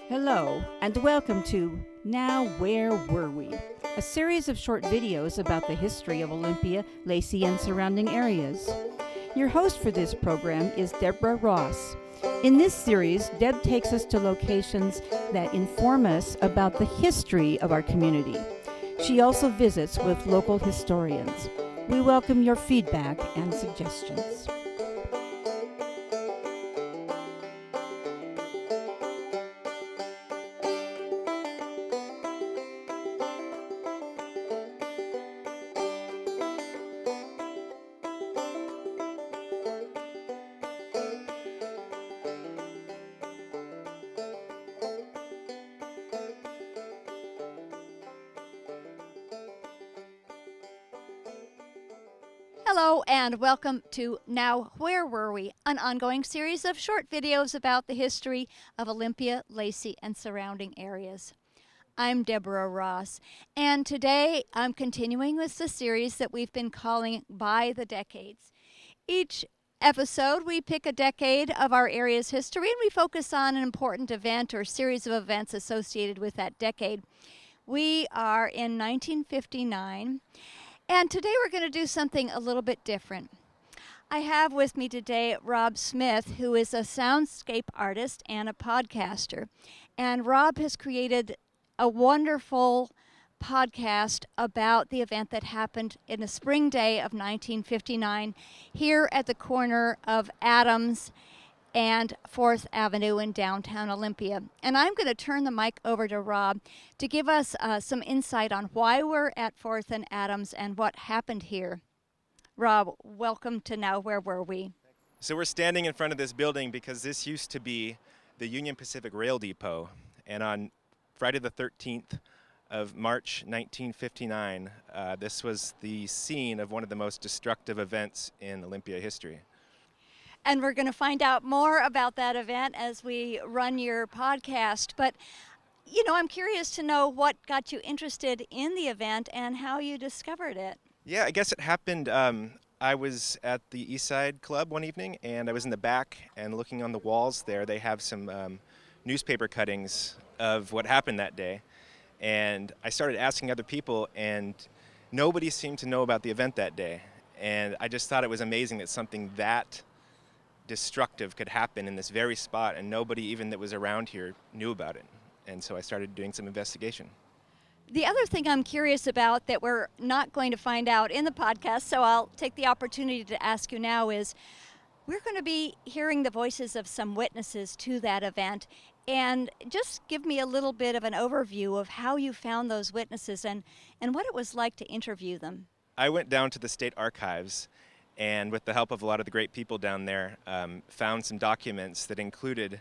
Hello, and welcome to Now Where Were We? A series of short videos about the history of Olympia, Lacey, and surrounding areas. Your host for this program is Deborah Ross. In this series, Deb takes us to locations that inform us about the history of our community. She also visits with local historians. We welcome your feedback and suggestions. Hello and welcome to Now Where Were We? An ongoing series of short videos about the history of Olympia, Lacey, and surrounding areas. I'm Deborah Ross, and today I'm continuing with the series that we've been calling By the Decades. Each episode we pick a decade of our area's history and we focus on an important event or series of events associated with that decade. We are in 1959. And today we're going to do something a little bit different. I have with me today Rob Smith, who is a soundscape artist and a podcaster. And Rob has created a wonderful podcast about the event that happened in the spring day of 1959 here at the corner of Adams and 4th Avenue in downtown Olympia. And I'm going to turn the mic over to Rob to give us some insight on why we're at 4th and Adams and what happened here. Rob, welcome to Now Where Were We? So we're standing in front of this building because this used to be the Union Pacific Rail Depot. And on Friday the 13th of March 1959, this was the scene of one of the most destructive events in Olympia history. And we're going to find out more about that event as we run your podcast. But, I'm curious to know what got you interested in the event and how you discovered it. Yeah, I guess it happened. I was at the East Side Club one evening, and I was in the back and looking on the walls there. They have some newspaper cuttings of what happened that day. And I started asking other people, and nobody seemed to know about the event that day. And I just thought it was amazing that something that destructive could happen in this very spot, and nobody even that was around here knew about it. And so I started doing some investigation. The other thing I'm curious about that we're not going to find out in the podcast, so I'll take the opportunity to ask you now, is we're going to be hearing the voices of some witnesses to that event. And just give me a little bit of an overview of how you found those witnesses and what it was like to interview them. I went down to the state archives, and with the help of a lot of the great people down there, found some documents that included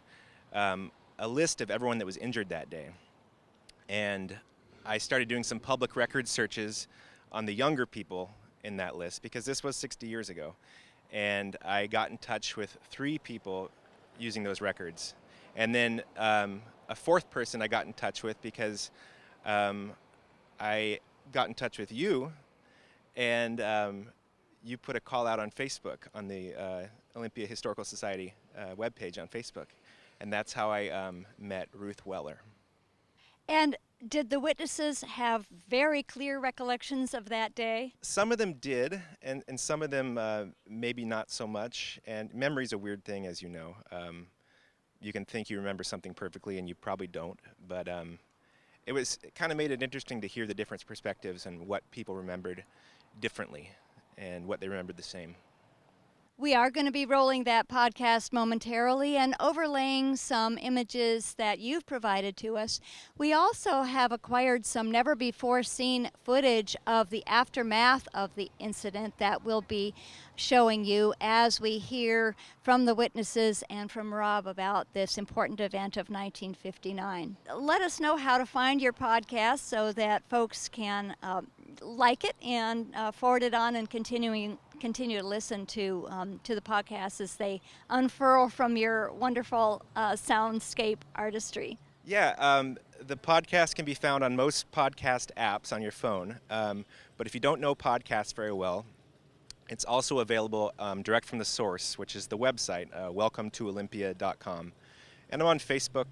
a list of everyone that was injured that day. And I started doing some public record searches on the younger people in that list, because this was 60 years ago. And I got in touch with 3 people using those records. And then a fourth person I got in touch with because I got in touch with you, and you put a call out on Facebook on the Olympia Historical Society webpage on Facebook. And that's how I met Ruth Weller. And did the witnesses have very clear recollections of that day? Some of them did, and some of them maybe not so much. And memory's a weird thing, as you know. You can think you remember something perfectly, and you probably don't. But it kind of made it interesting to hear the different perspectives and what people remembered differently and what they remembered the same. We are going to be rolling that podcast momentarily and overlaying some images that you've provided to us. We also have acquired some never-before-seen footage of the aftermath of the incident that we'll be showing you as we hear from the witnesses and from Rob about this important event of 1959. Let us know how to find your podcast so that folks can like it and forward it on and continue to listen to the podcast as they unfurl from your wonderful soundscape artistry. Yeah, the podcast can be found on most podcast apps on your phone. But if you don't know podcasts very well, it's also available direct from the source, which is the website, welcometoolympia.com. And I'm on Facebook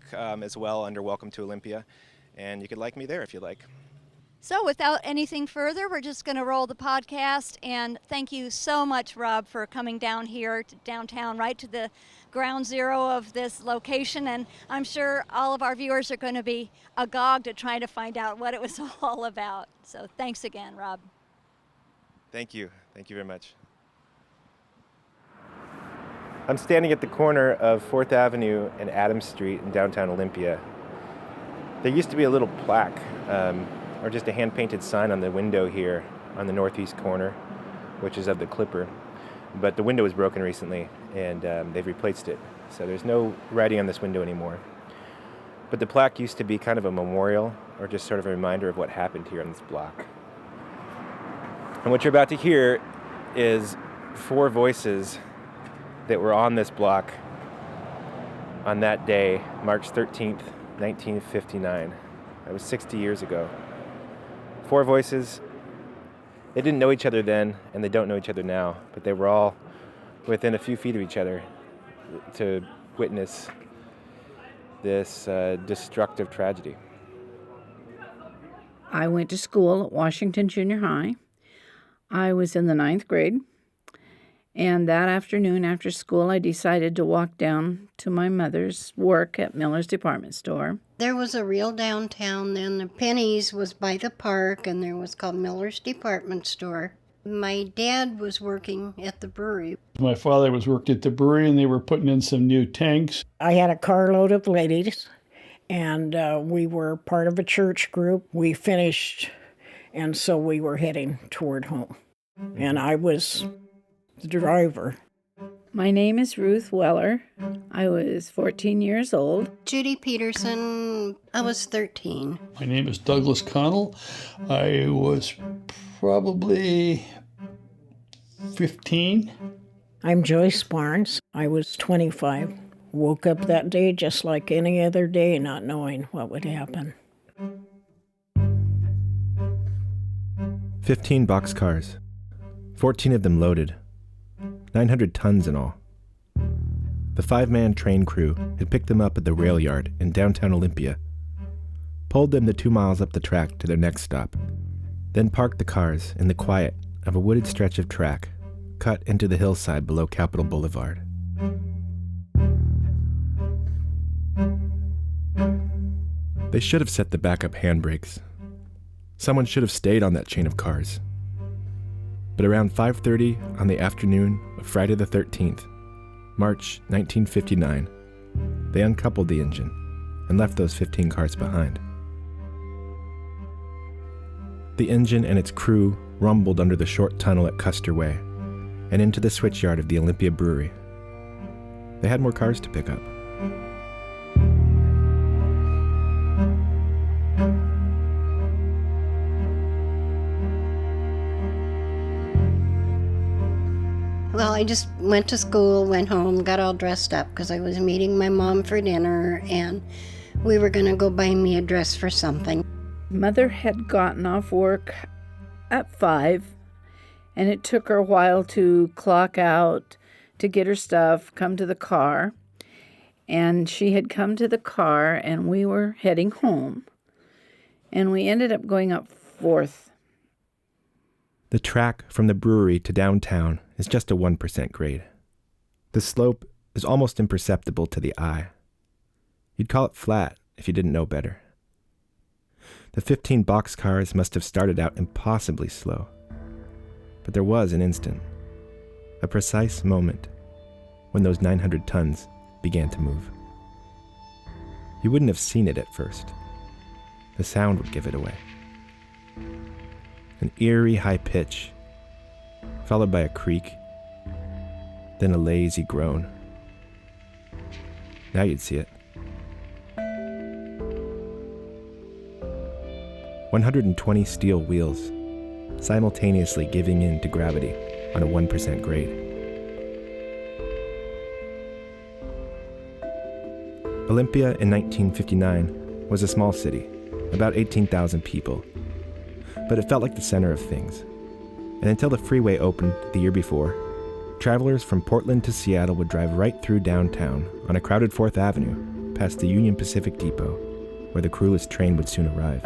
as well under Welcome to Olympia, and you could like me there if you like. So without anything further, we're just going to roll the podcast. And thank you so much, Rob, for coming down here to downtown, right to the ground zero of this location. And I'm sure all of our viewers are going to be agog to try to find out what it was all about. So thanks again, Rob. Thank you. Thank you very much. I'm standing at the corner of 4th Avenue and Adams Street in downtown Olympia. There used to be a little plaque, or just a hand-painted sign on the window here on the northeast corner, which is of the Clipper. But the window was broken recently, and they've replaced it. So there's no writing on this window anymore. But the plaque used to be kind of a memorial, or just sort of a reminder of what happened here on this block. And what you're about to hear is 4 voices that were on this block on that day, March 13th, 1959. That was 60 years ago. 4 voices. They didn't know each other then, and they don't know each other now, but they were all within a few feet of each other to witness this destructive tragedy. I went to school at Washington Junior High. I was in the 9th grade. And that afternoon after school, I decided to walk down to my mother's work at Miller's department store. There was a real downtown then. The Penny's was by the park, and there was called Miller's department store. My dad was working at the brewery. My father was working at the brewery, and they were putting in some new tanks. I had a carload of ladies, and we were part of a church group. We finished, and so we were heading toward home. And I was the driver. My name is Ruth Weller. I was 14 years old. Judy Peterson, I was 13. My name is Douglas Connell. I was probably 15. I'm Joyce Barnes. I was 25. Woke up that day just like any other day, not knowing what would happen. 15 boxcars, 14 of them loaded. 900 tons in all. The 5-man train crew had picked them up at the rail yard in downtown Olympia, pulled them the 2 miles up the track to their next stop, then parked the cars in the quiet of a wooded stretch of track cut into the hillside below Capitol Boulevard. They should have set the backup handbrakes. Someone should have stayed on that chain of cars. But around 5:30 on the afternoon of Friday the 13th, March 1959, they uncoupled the engine and left those 15 cars behind. The engine and its crew rumbled under the short tunnel at Custer Way and into the switchyard of the Olympia Brewery. They had more cars to pick up. Well, I just went to school, went home, got all dressed up because I was meeting my mom for dinner, and we were going to go buy me a dress for something. Mother had gotten off work at 5, and it took her a while to clock out, to get her stuff, come to the car. And she had come to the car, and we were heading home. And we ended up going up 4th. The track from the brewery to downtown is just a 1% grade. The slope is almost imperceptible to the eye. You'd call it flat if you didn't know better. The 15 boxcars must have started out impossibly slow. But there was an instant, a precise moment, when those 900 tons began to move. You wouldn't have seen it at first. The sound would give it away. An eerie high pitch, followed by a creak, then a lazy groan. Now you'd see it. 120 steel wheels, simultaneously giving in to gravity on a 1% grade. Olympia in 1959 was a small city, about 18,000 people. But it felt like the center of things. And until the freeway opened the year before, travelers from Portland to Seattle would drive right through downtown on a crowded 4th Avenue, past the Union Pacific Depot, where the crewless train would soon arrive.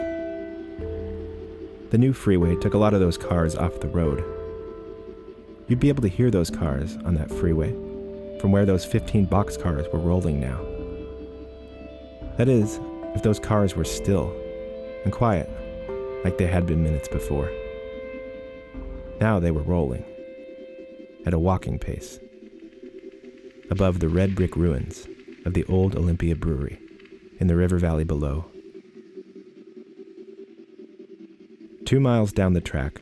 The new freeway took a lot of those cars off the road. You'd be able to hear those cars on that freeway from where those 15 boxcars were rolling now. That is, if those cars were still and quiet, like they had been minutes before. Now they were rolling, at a walking pace, above the red brick ruins of the old Olympia brewery in the river valley below. 2 miles down the track,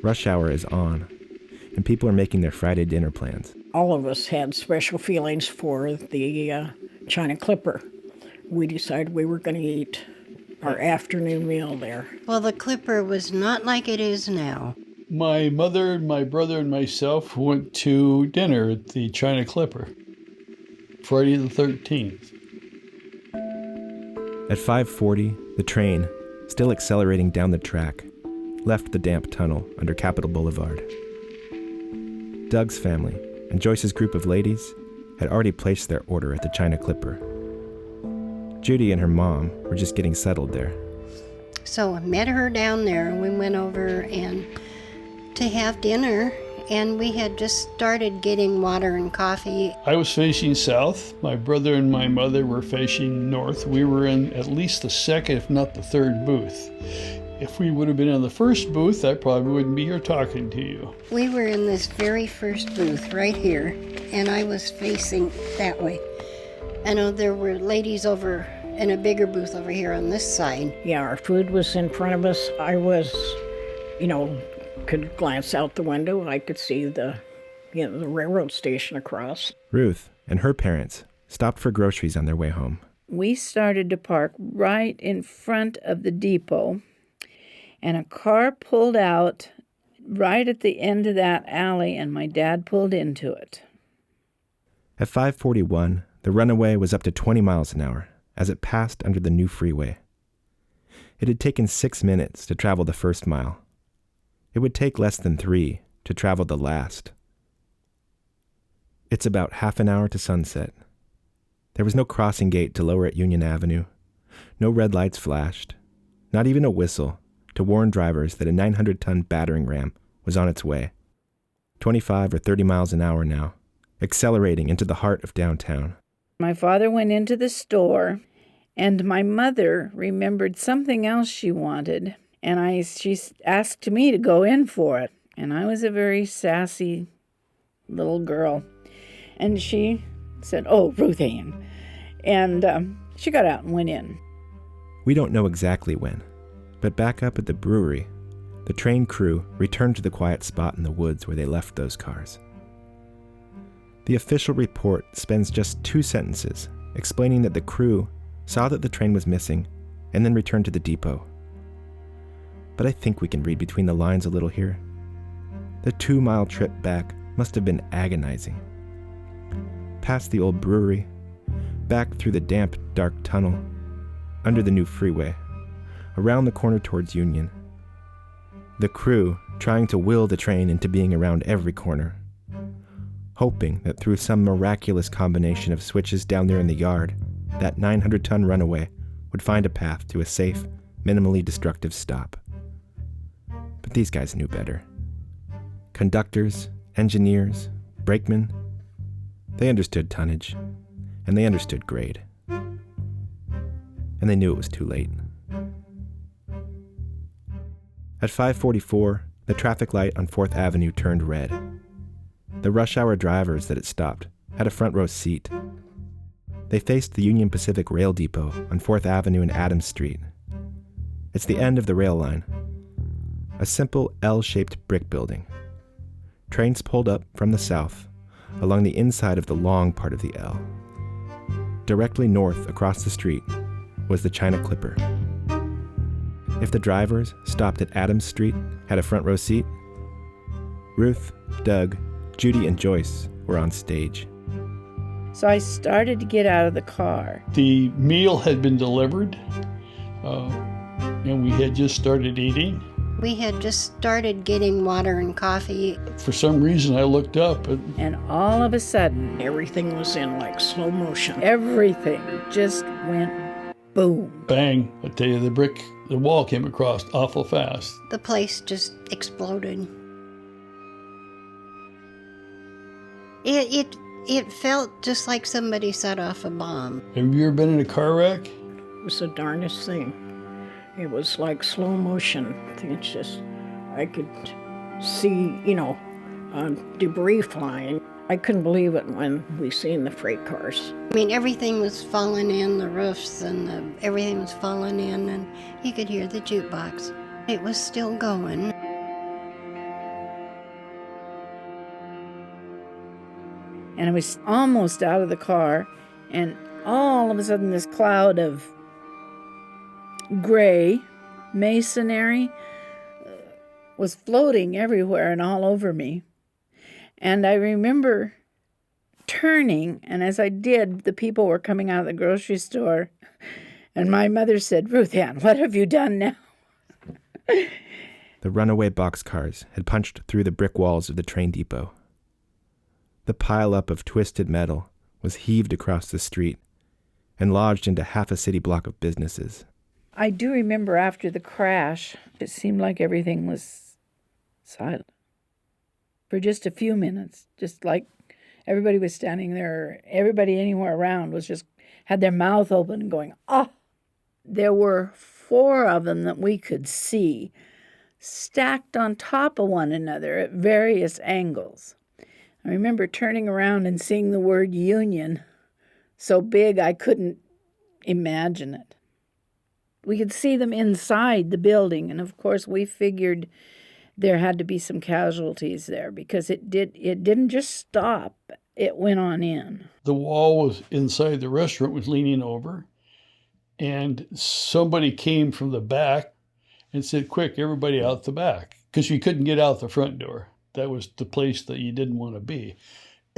rush hour is on, and people are making their Friday dinner plans. All of us had special feelings for the China Clipper. We decided we were going to eat our afternoon meal there. Well, the Clipper was not like it is now. My mother, my brother, and myself went to dinner at the China Clipper, Friday the 13th. At 5:40, the train, still accelerating down the track, left the damp tunnel under Capitol Boulevard. Doug's family and Joyce's group of ladies had already placed their order at the China Clipper. Judy and her mom were just getting settled there. So I met her down there, and we went over and to have dinner, and we had just started getting water and coffee. I was facing south. My brother and my mother were facing north. We were in at least the second, if not the third booth. If we would have been in the first booth, I probably wouldn't be here talking to you. We were in this very first booth right here, and I was facing that way. I know there were ladies over in a bigger booth over here on this side. Yeah, our food was in front of us. I was, could glance out the window. I could see the railroad station across. Ruth and her parents stopped for groceries on their way home. We started to park right in front of the depot, and a car pulled out right at the end of that alley, and my dad pulled into it. At 5:41, the runaway was up to 20 miles an hour as it passed under the new freeway. It had taken 6 minutes to travel the first mile. It would take less than 3 to travel the last. It's about half an hour to sunset. There was no crossing gate to lower at Union Avenue. No red lights flashed. Not even a whistle to warn drivers that a 900-ton battering ram was on its way. 25 or 30 miles an hour now, accelerating into the heart of downtown. My father went into the store, and my mother remembered something else she wanted, and she asked me to go in for it. And I was a very sassy little girl. And she said, "Oh, Ruth Ann." And she got out and went in. We don't know exactly when, but back up at the brewery, the train crew returned to the quiet spot in the woods where they left those cars. The official report spends just 2 sentences explaining that the crew saw that the train was missing and then returned to the depot. But I think we can read between the lines a little here. The 2-mile trip back must have been agonizing. Past the old brewery, back through the damp, dark tunnel, under the new freeway, around the corner towards Union. The crew trying to will the train into being around every corner, hoping that through some miraculous combination of switches down there in the yard, that 900-ton runaway would find a path to a safe, minimally destructive stop. But these guys knew better. Conductors, engineers, brakemen, they understood tonnage, and they understood grade. And they knew it was too late. At 5:44, the traffic light on 4th Avenue turned red. The rush hour drivers that it stopped had a front row seat. They faced the Union Pacific Rail Depot on 4th Avenue and Adams Street. It's the end of the rail line, a simple L-shaped brick building. Trains pulled up from the south along the inside of the long part of the L. Directly north across the street was the China Clipper. If the drivers stopped at Adams Street had a front row seat, Ruth, Doug, Judy, and Joyce were on stage. So I started to get out of the car. The meal had been delivered, and we had just started eating. We had just started getting water and coffee. For some reason, I looked up and And all of a sudden, Everything was in like slow motion. everything just went boom. bang, I tell you, the wall came across awful fast. The place just exploded. It felt just like somebody set off a bomb. Have you ever been in a car wreck? It was the darndest thing. It was like slow motion. It's just, I could see, debris flying. I couldn't believe it when we seen the freight cars. I mean, everything was falling in, the roofs and everything was falling in, and you could hear the jukebox. It was still going. And I was almost out of the car, and all of a sudden this cloud of gray masonry was floating everywhere and all over me. And I remember turning, and as I did, the people were coming out of the grocery store, and my mother said, "Ruth Ann, what have you done now?" The runaway boxcars had punched through the brick walls of the train depot. The pile-up of twisted metal was heaved across the street and lodged into half a city block of businesses. I do remember after the crash, it seemed like everything was silent. For just a few minutes, just like everybody was standing there, everybody anywhere around was just, had their mouth open and going, "Oh!" There were 4 of them that we could see, stacked on top of one another at various angles. I remember turning around and seeing the word union so big I couldn't imagine it. We could see them inside the building, and of course we figured there had to be some casualties there because it didn't just stop, it went on in. The wall was inside the restaurant was leaning over, and somebody came from the back and said, "Quick, everybody out the back," because you couldn't get out the front door. That was the place that you didn't want to be.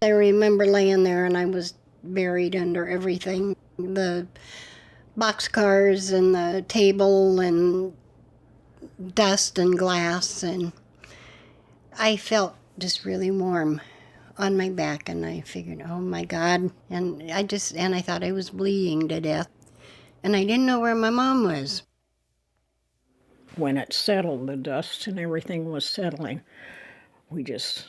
I remember laying there and I was buried under everything. The boxcars and the table and dust and glass, and I felt just really warm on my back, and I figured, oh my God, and I thought I was bleeding to death, and I didn't know where my mom was. When it settled, the dust and everything was settling, we just,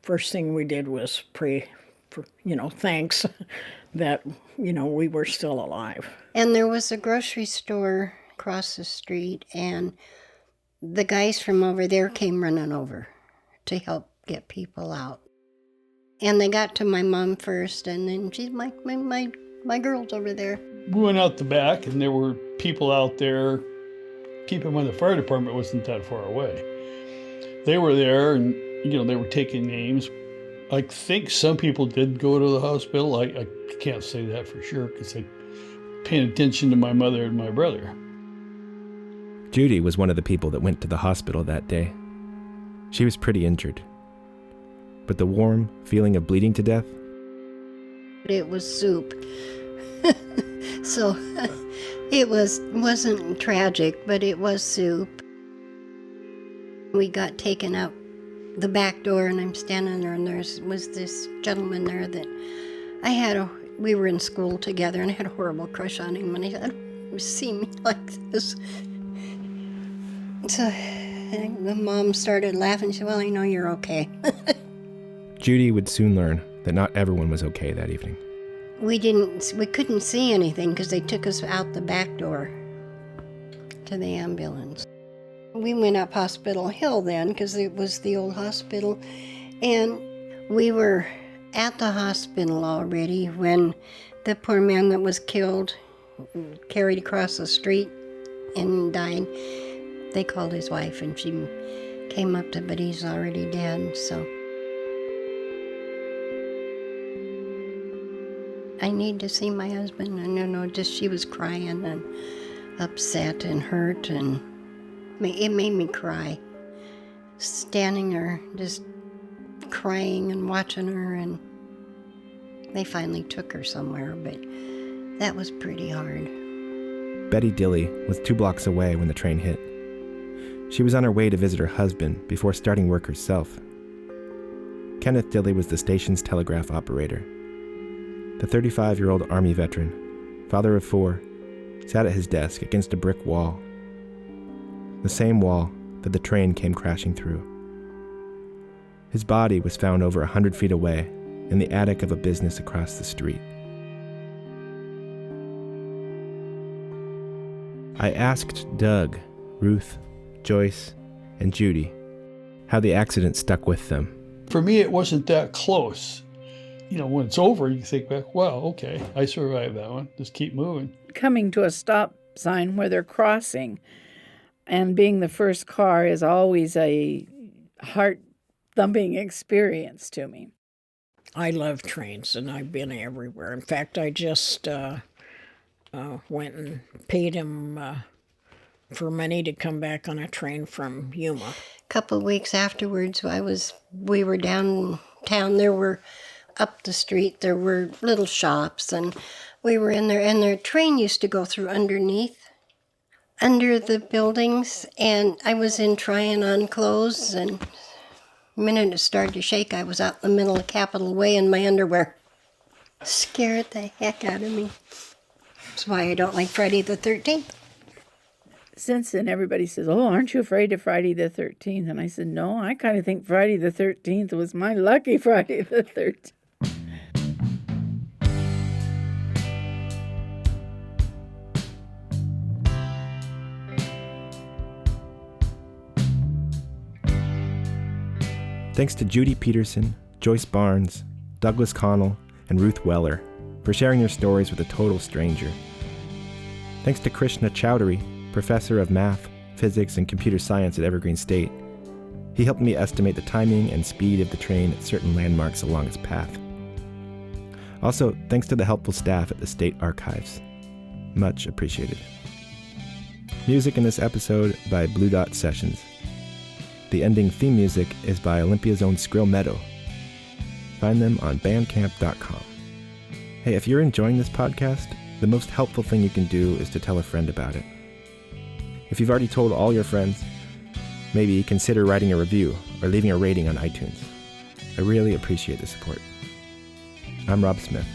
first thing we did was pray for, thanks that, we were still alive. And there was a grocery store across the street, and the guys from over there came running over to help get people out. And they got to my mom first, and then she's like, my girl's over there. We went out the back, and there were people out there. Keep in mind, the fire department wasn't that far away. They were there, and they were taking names. I think some people did go to the hospital. I can't say that for sure because I paid attention to my mother and my brother. Judy was one of the people that went to the hospital that day. She was pretty injured. But the warm feeling of bleeding to death? It was soup. So it wasn't tragic, but it was soup. We got taken out the back door, and I'm standing there, and there was this gentleman there that we were in school together, and I had a horrible crush on him, and he said, "You see me like this." So the mom started laughing. She said, "Well, I know you're okay." Judy would soon learn that not everyone was okay that evening. We couldn't see anything because they took us out the back door to the ambulance. We went up Hospital Hill then because it was the old hospital, and we were at the hospital already when the poor man that was killed, carried across the street and died. They called his wife, and she came up but he's already dead, so. I need to see my husband, and just she was crying and upset and hurt, and it made me cry. Standing there, just crying and watching her, and they finally took her somewhere, but that was pretty hard. Betty Dilley was 2 blocks away when the train hit. She was on her way to visit her husband before starting work herself. Kenneth Dilley was the station's telegraph operator. The 35-year-old Army veteran, father of 4, sat at his desk against a brick wall. The same wall that the train came crashing through. His body was found over 100 feet away in the attic of a business across the street. I asked Doug, Ruth, Joyce, and Judy how the accident stuck with them. For me, it wasn't that close. When it's over, you think back, well, okay, I survived that one. Just keep moving. Coming to a stop sign where they're crossing and being the first car is always a heart-thumping experience to me. I love trains, and I've been everywhere. In fact, I just went and paid him for money to come back on a train from Yuma. A couple of weeks afterwards, we were downtown. There were up the street, there were little shops, and we were in there, and their train used to go through under the buildings, and I was in trying on clothes, and the minute it started to shake, I was out in the middle of Capitol Way in my underwear. Scared the heck out of me. That's why I don't like Friday the 13th. Since then, everybody says, oh, aren't you afraid of Friday the 13th? And I said, no, I kind of think Friday the 13th was my lucky Friday the 13th. Thanks to Judy Peterson, Joyce Barnes, Douglas Connell, and Ruth Weller for sharing their stories with a total stranger. Thanks to Krishna Chowdhury, professor of math, physics, and computer science at Evergreen State. He helped me estimate the timing and speed of the train at certain landmarks along its path. Also, thanks to the helpful staff at the State Archives. Much appreciated. Music in this episode by Blue Dot Sessions. The ending theme music is by Olympia's own Skrill Meadow. Find them on bandcamp.com. Hey, if you're enjoying this podcast, the most helpful thing you can do is to tell a friend about it. If you've already told all your friends, maybe consider writing a review or leaving a rating on iTunes. I really appreciate the support. I'm Rob Smith.